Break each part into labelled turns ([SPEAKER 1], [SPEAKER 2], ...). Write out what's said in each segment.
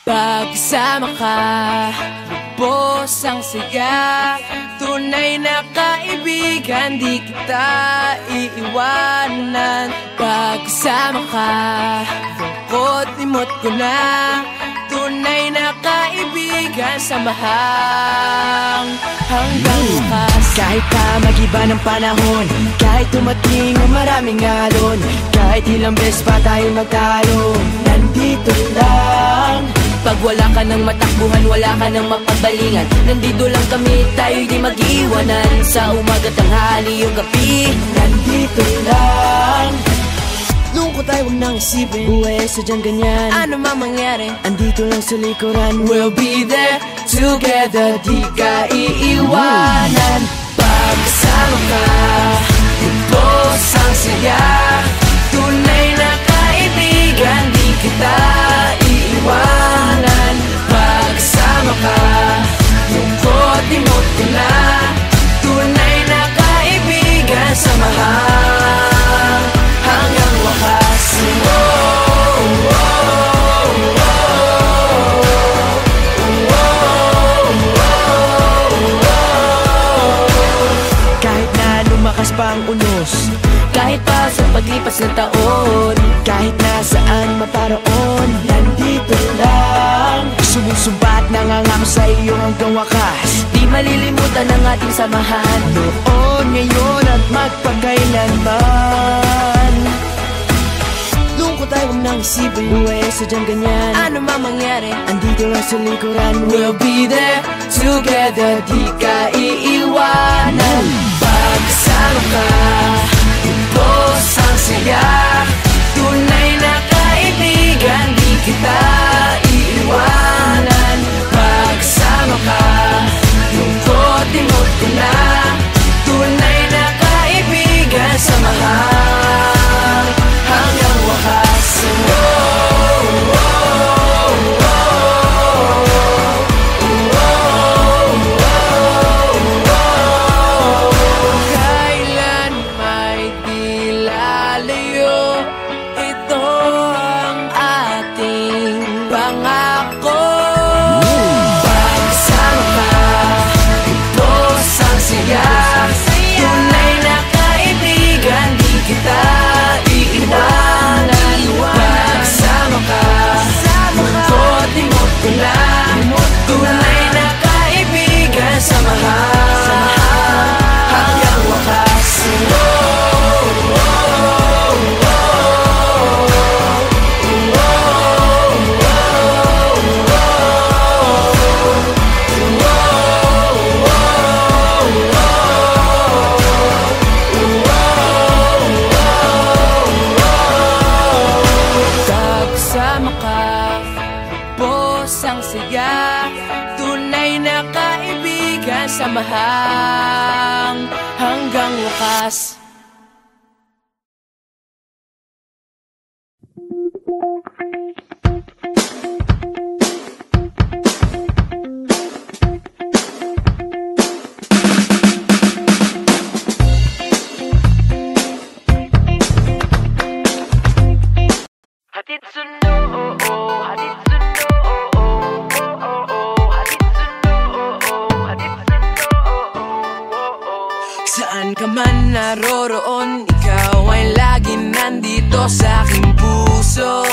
[SPEAKER 1] Pagkasama ka, lubos ang saya. Tunay na kaibigan, di kita iiwanan. Pagkasama ka, lungkot-limot ko na. Tunay na kaibigan, samahang hanggang wakas.
[SPEAKER 2] Kahit pa mag-iba ng panahon, kahit tumating ang maraming alon, kahit ilang beses pa tayo magtalo, nandito lang.
[SPEAKER 1] Pag wala ka ng matakbuhan, wala ka ng mapagbalingan, nandito lang kami, tayo'y di mag-iwanan. Sa umaga, tanghali o gabi,
[SPEAKER 2] nandito lang. Lungkot ay huwag nang isipin, buhay sadyang ganyan.
[SPEAKER 1] Ano man mangyari,
[SPEAKER 2] andito lang sa likuran.
[SPEAKER 1] We'll be there together, di ka iiwanan. Pagkasama ka, lubos ang saya. Tunay na kaibigan, di kita iiwanan. Pagkasama ka, lungkot-limot ko na. Tunay na kaibigan, samahang hanggang wakas.
[SPEAKER 2] Kahit na lumakas pa ang unos,
[SPEAKER 1] kahit pa sa paglipas ng taon,
[SPEAKER 2] kahit nasaan maparoon, nandito lang. Sumusumpa at nangangako sa iyo hanggang wakas.
[SPEAKER 1] di malilimutan ang ating samahan.
[SPEAKER 2] Noon, ngayon at magpakailanman. Lungkot ay huwag nang isipin, buhay sadyang ganyan.
[SPEAKER 1] Ano man mangyari,
[SPEAKER 2] andito lang sa likuran.
[SPEAKER 1] we'll be there together, di ka iiwanan. Pagkasama ka, lubos ang saya. Tunay na kaibigan, di kita iiwanan. Pagkasama ka, lungkot-limot ko na. Tunay na kaibigan, samahang hanggang wakas. Kailan may di lalayo, ito ang ating pangako. Pagkasama ka, lubos ang saya. Tunay na kaibigan, di kita iiwanan. Pagkasama ka, lungkot-limot ko na. Tunay na kaibigan, samahang hanggang wakas. Pagkasama ka, lubos ang saya. Tunay na kaibigan, samahang hanggang wakas. Hatid sundo, oh oh, hatid sundo, oh oh, oh oh, hatid sundo, oh oh, hatid sundo, oh oh. Saan ka man naroroon, ikaw ay lagi nandito sa aking puso.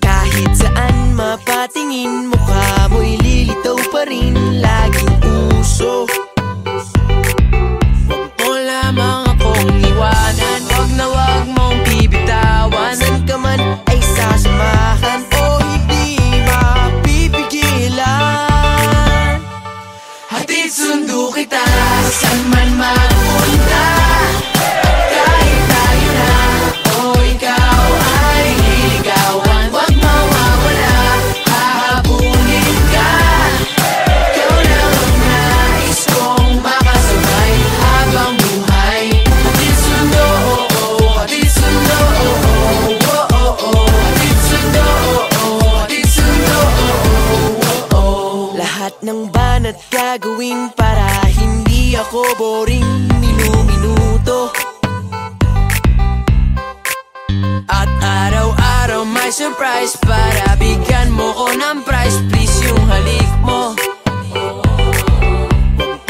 [SPEAKER 2] kahit saan mapatingin, mukha mo'y lilitaw pa rin, laging uso.
[SPEAKER 1] Huwag mo lamang akong iwanan, wag na wag mong bibitawan.
[SPEAKER 2] Saan ka man ay sasamahan o hindi mapipigilan.
[SPEAKER 1] Hatid sundo kita, saan man magpunta. Kahit tayo
[SPEAKER 2] surprise para bigyan mo ko ng prize. Please yung halik mo,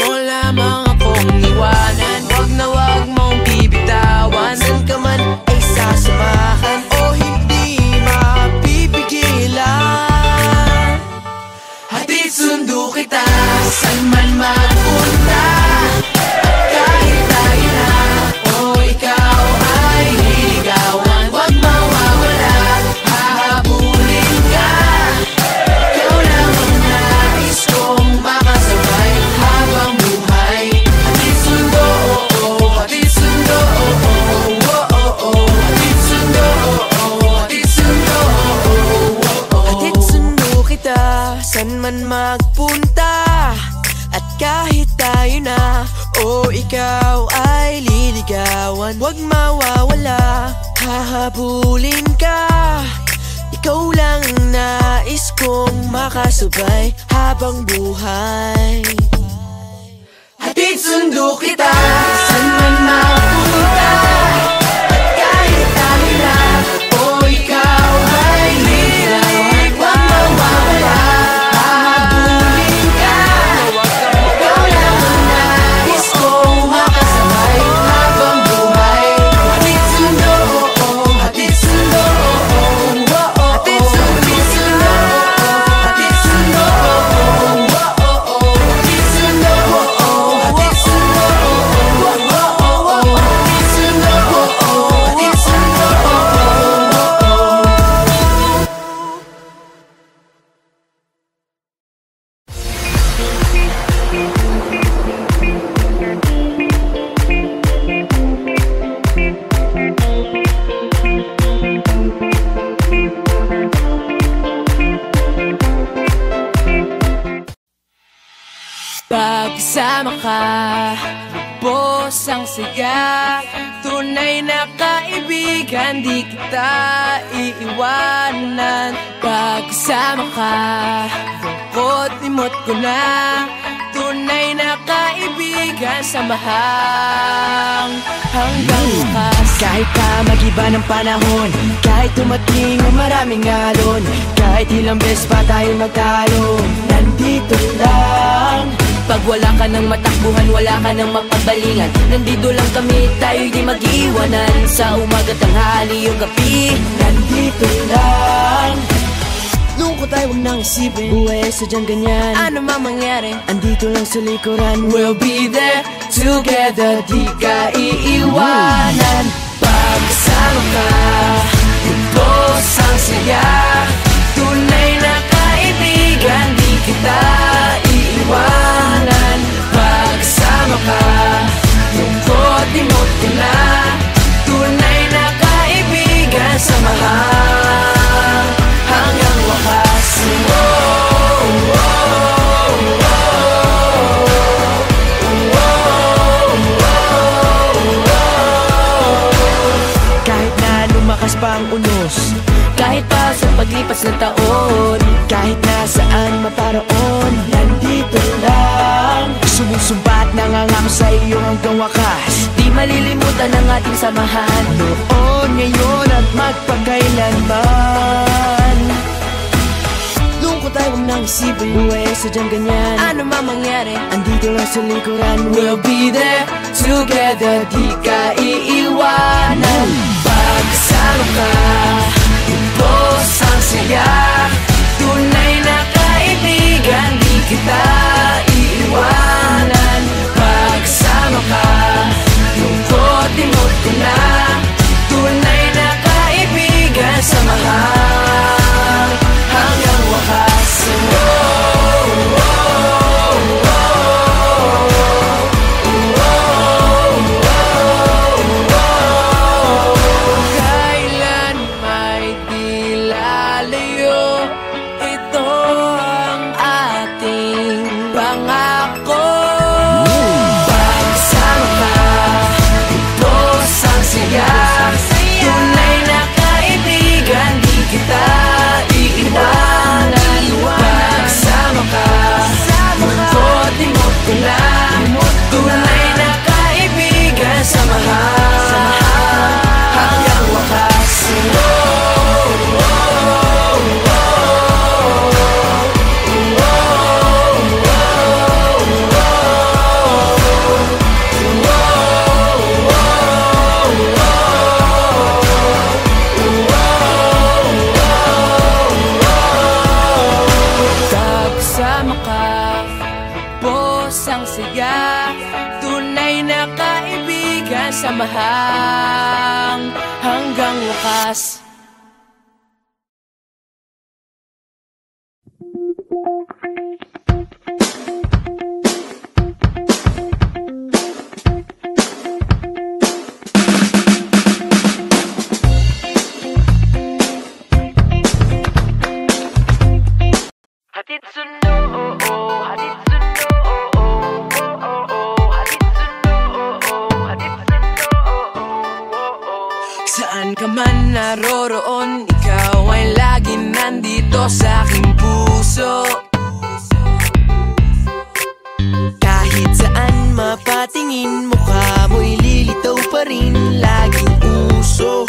[SPEAKER 2] mo lamang akong iwanan. Wag na wag mong bibitawan. San ka man ay sasamahan o hindi mapipigilan. Hatid sundo kita san man magpunta. Kahit tayo na o ikaw ay liligawan, wag mawawala, hahabulin ka. Ikaw lang ang nais kong makasabay habang buhay. Hatid sundo, hatid sundo, hatid sundo, hatid sundo, hatid sundo kita san man magpunta. At kahit tayo na o ikaw ay liligawan, wag mawawala, hahabulin ka. Ikaw lang ang nais kong makasabay habang buhay. Hatid sundo kita san man mapunta. At kahit tayo na o ikaw ay liligawan, wag mawawala, hahabulin ka. Ikaw lang ang nais kong makasabay habang buhay. Hatid sundo, hatid sundo, hatid sundo, hatid sundo, hatid sundo, hatid sundo, hatid sundo, pagkasama ka, lubos ang saya. Tunay na kaibigan, di kita iiwanan. Pagkasama ka, lungkot limot ko na. Tunay na kaibigan, samahang hanggang wakas. Kahit pa mag-iba ng panahon, kahit tumating ang maraming alon, kahit ilang beses pa tayo magtalo, nandito lang. Pag wala ka ng matakbuhan, wala ka ng mapagbalingan, nandito lang kami, tayo'y di mag-iwanan. Sa umaga, tanghali o gabi, nandito lang. Lungkot ay huwag nang isipin, buhay sadyang ganyan, ano man mangyari, andito lang sa likuran. We'll be there together, di ka iiwanan. Pagkasama ka, lubos ang saya. Tunay na kaibigan, di kita iiwanan. Pagkasama ka, lungkot limot ko na. Tunay na kaibigan, samahang hanggang wakas. Kahit na lumakas pa ang unos, kahit pa sa paglipas ng taon, kahit nasaan maparoon, nandito lang. Sumusumbat, nangangako sa iyo hanggang wakas. Di malilimutan ang ating samahan, noon, ngayon at magpakailanman. Lungkot ay huwag nang isipin, buhay sadyang ganyan, ano man mangyari, andito lang sa likuran. We'll be there together, di ka iiwanan. Pagkasama ka, lubos ang saya. Tunay na kaibigan, di kita iiwanan. Pagkasama ka, lungkot limot ko na. Tunay na kaibigan, samahang hanggang wakas. Kailan may samahang hanggang wakas.
[SPEAKER 1] Hatid sundo, oh oh, hatid sundo, oh oh, oh oh, hatid sundo, oh oh, hatid sundo, oh oh.
[SPEAKER 2] Saan ka man naroroon, ikaw ay laging nandito sa aking puso. Kahit saan mapatingin, mukha mo'y lilitaw pa rin, laging uso.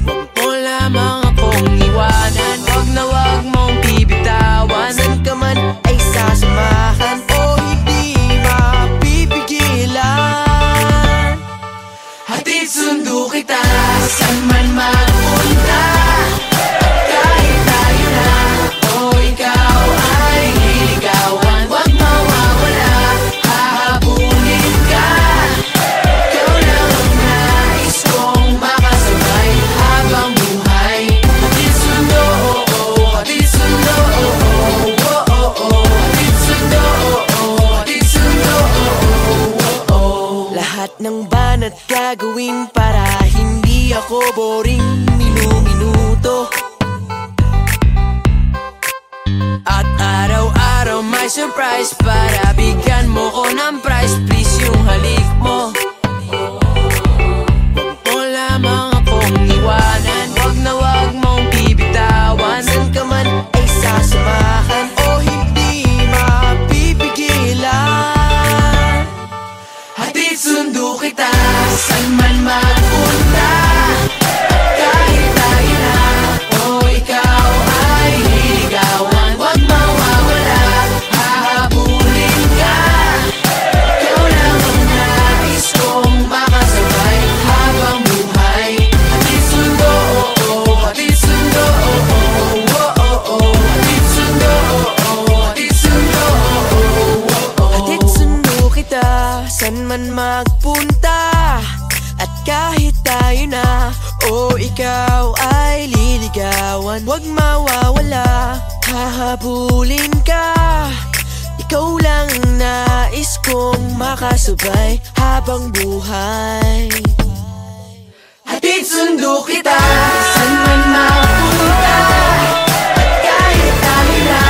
[SPEAKER 2] Huwag mo lamang akong iwanan, huwag na huwag mong bibitawan. Saan ka man ay sasamahan o hindi mapipigilan. Hatid sundo kita, saan man magpunta. Kahit tayo na o ikaw ay liligawan, huwag mawawala, hahabulin ka. Ikaw lang ang nais kong makasabay habang buhay. Hatid sundo, oh oh, hatid sundo, oh oh, oh oh, hatid sundo, oh oh, hatid sundo, oh oh, oh. Lahat ng banat gagawin para hindi ako boring minuto. At araw-araw may surprise para bigyan mo ko ng prize. Please yung halik mo, huwag mo lamang akong iwanan, huwag na huwag mong bibitawan. Saan ka man ay sasamahan o hindi mapipigilan. Hatid sundo kita, saan man magpunta. Kahit tayo na o ikaw ay liligawan, huwag mawawala, hahabulin ka. Ikaw lang ang nais kong makasabay habang buhay. Hatid sundo, oh oh, hatid sundo, oh oh, oh oh, hatid sundo, oh oh, hatid sundo, oh oh, oh. Hatid sundo kita, saan man magpunta. At kahit tayo na o ikaw ay liligawan, huwag mawawala, hahabulin ka. Ikaw lang ang nais kong makasabay habang buhay. Hatid sundo kita, saan man magpunta. At kahit tayo na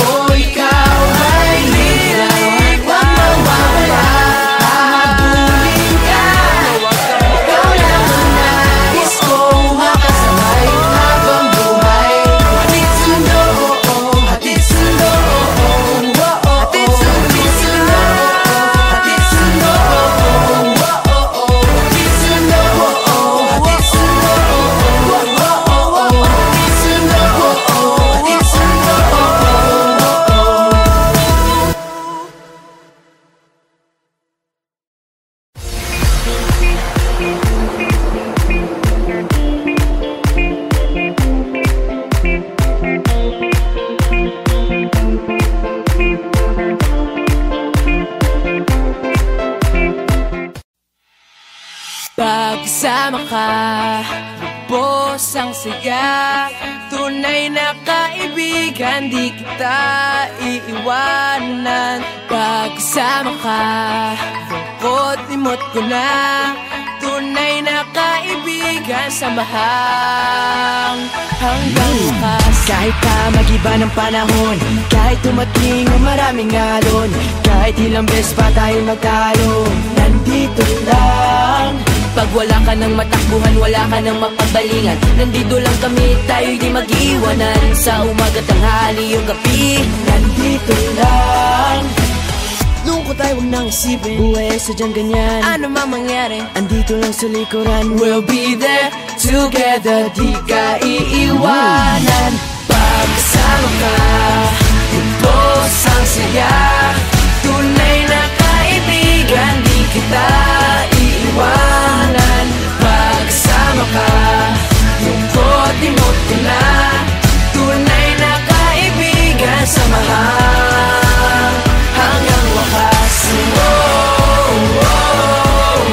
[SPEAKER 2] o ikaw ay liligawan, huwag mawawala, hahabulin ka. Ikaw lang ang nais kong makasabay habang buhay. Hatid sundo, oh oh, hatid sundo, oh oh, oh oh, hatid sundo, hatid sundo, oh oh, oh oh, hatid sundo, oh oh, hatid sundo, oh oh, oh oh, hatid sundo, oh oh, hatid sundo, oh oh, oh oh. Pagkasama ka, lubos ang saya. Tunay na kaibigan, di kita iiwanan. Pagkasama ka, lungkot limot ko na. Tunay na kaibigan, samahang hanggang wakas. Kahit pa mag-iba ng panahon, kahit tumating ang maraming alon, kahit ilang beses pa tayo magtalo, nandito lang. Pag wala ka ng matakbuhan, wala ka ng mapagbalingan, nandito lang kami, tayo'y di mag-iwanan. Sa umaga, tanghali o gabi, nandito lang. Lungkot ay huwag nang isipin, buhay sa dyan ganyan, ano man mangyari, andito lang sa likuran. We'll be there together, di ka iiwanan. Pagkasama ka, lubos ang saya. Tunay na kaibigan, di kita iiwanan. Pagkasama ka, lungkot limot ko na. Tunay na kaibigan, samahan hanggang wakas. Oh, oh, oh.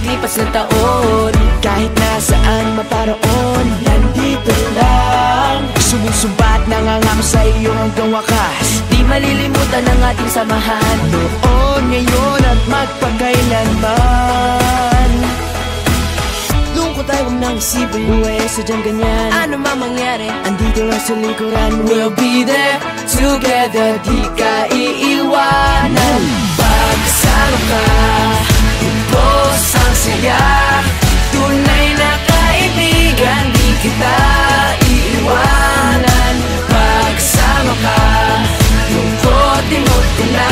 [SPEAKER 2] paglipas ng taon.
[SPEAKER 1] Kahit nasaan maparoon, nandito lang. Sumusumbat, nangangako sa iyo hanggang wakas.
[SPEAKER 2] Di malilimutan ang ating samahan,
[SPEAKER 1] noon, ngayon at magpakailanman. Lungkot ay huwag nang isipin, buhay sadyang ganyan.
[SPEAKER 2] ano man mangyari,
[SPEAKER 1] andito lang sa likuran.
[SPEAKER 2] we'll be there together, di ka iiwanan. Pagkasama ka, lubos ang saya. Tunay na kaibigan, di kita iiwanan. Pagkasama ka, lungkot imot ko na.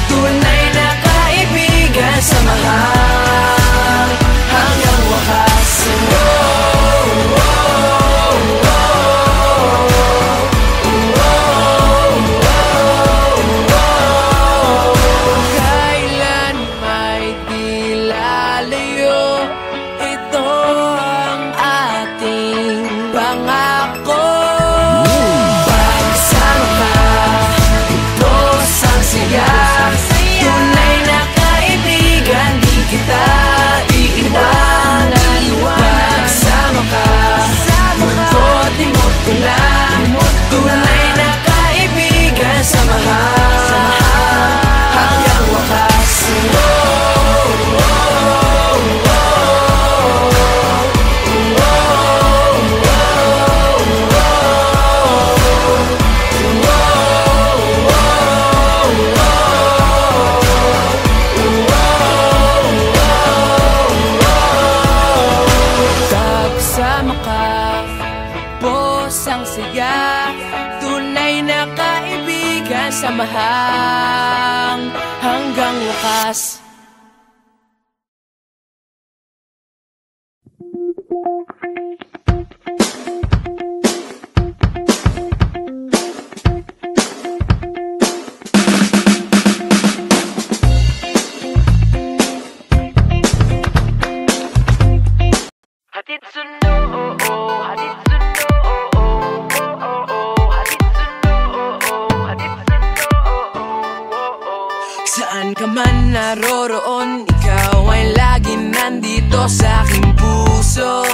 [SPEAKER 2] Tunay na kaibigan, samahan hanggang wakas. Kailan may di lalayo, ito ang ating pangako. Pagsama ka, lubos ang saya. Tunay na kaibigan, di kita iiwanan. Pagsama ka, lungkot imot ko lang. Tunay na kaibigan, samahan hanggang wakas. Pagsama ka, lubos ang saya. Tunay na kaibigan, samahan hanggang wakas.
[SPEAKER 1] Hatid sundo, oh oh, hatid sundo, oh oh, oh oh, hatid sundo, oh oh, hatid sundo, oh oh.
[SPEAKER 2] Saan ka man naroroon, ikaw ay laging nandito sa aking puso.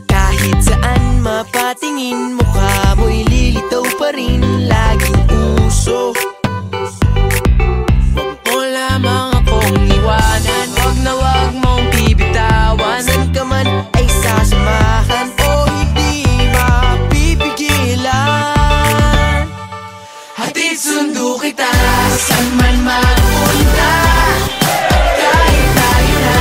[SPEAKER 1] Kahit saan mapatingin, mukha mo'y lilitaw pa rin, laging uso.
[SPEAKER 2] Huwag mo lamang akong iwanan, huwag na huwag mong bibitawan.
[SPEAKER 1] Saan ka man ay sasamahan, o hindi mapipigilan.
[SPEAKER 2] Hatid sundo kita, saan man magpunta. Kahit tayo na,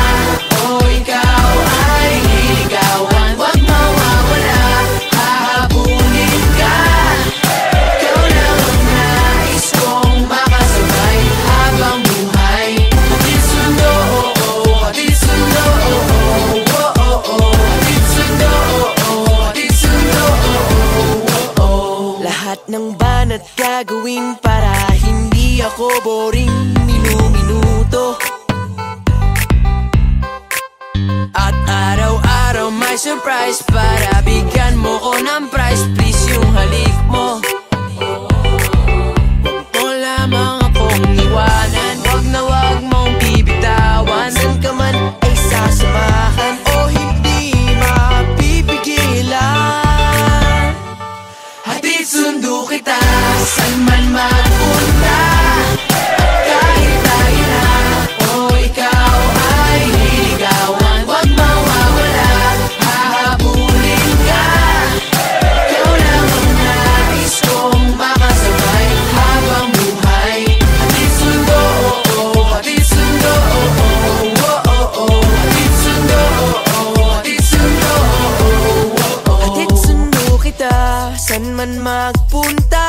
[SPEAKER 2] o ikaw ay liligawan. Huwag mawawala, hahabulin ka. Ikaw lang ang nais kong makasabay habang buhay. Hatid sundo, oh oh, hatid sundo, oh oh, oh oh, oh. Hatid sundo, oh oh, hatid sundo, oh oh, oh.
[SPEAKER 1] Lahat ng banat gagawin para hindi ako boring minuto.
[SPEAKER 2] At araw-araw may surprise para bigyan mo ko ng prize. Please yung halik mo, huwag mo lamang akong iwanan. Huwag na huwag mong bibitawan.
[SPEAKER 1] Saan ka man ay sasamahan, o hindi mapipigilan.
[SPEAKER 2] Hatid sundo kita, saan man magpunta. Kahit tayo na, o ikaw ay liligawan. Huwag mawawala, hahabulin ka. Ikaw lang ang nais kong makasabay habang buhay. Hatid sundo, oh oh, hatid sundo, oh oh, oh oh, oh. Hatid sundo, oh oh, hatid sundo, oh oh, oh oh.
[SPEAKER 1] Hatid sundo kita, saan man magpunta.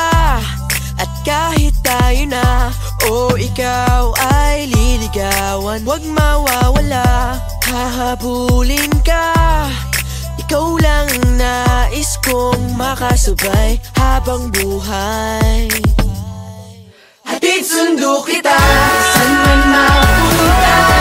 [SPEAKER 1] At kahit tayo na, o ikaw ay liligawan. Huwag mawawala, hahabulin ka. Ikaw lang ang nais kong makasabay habang buhay.
[SPEAKER 2] Hatid sundo kita, saan man mapunta.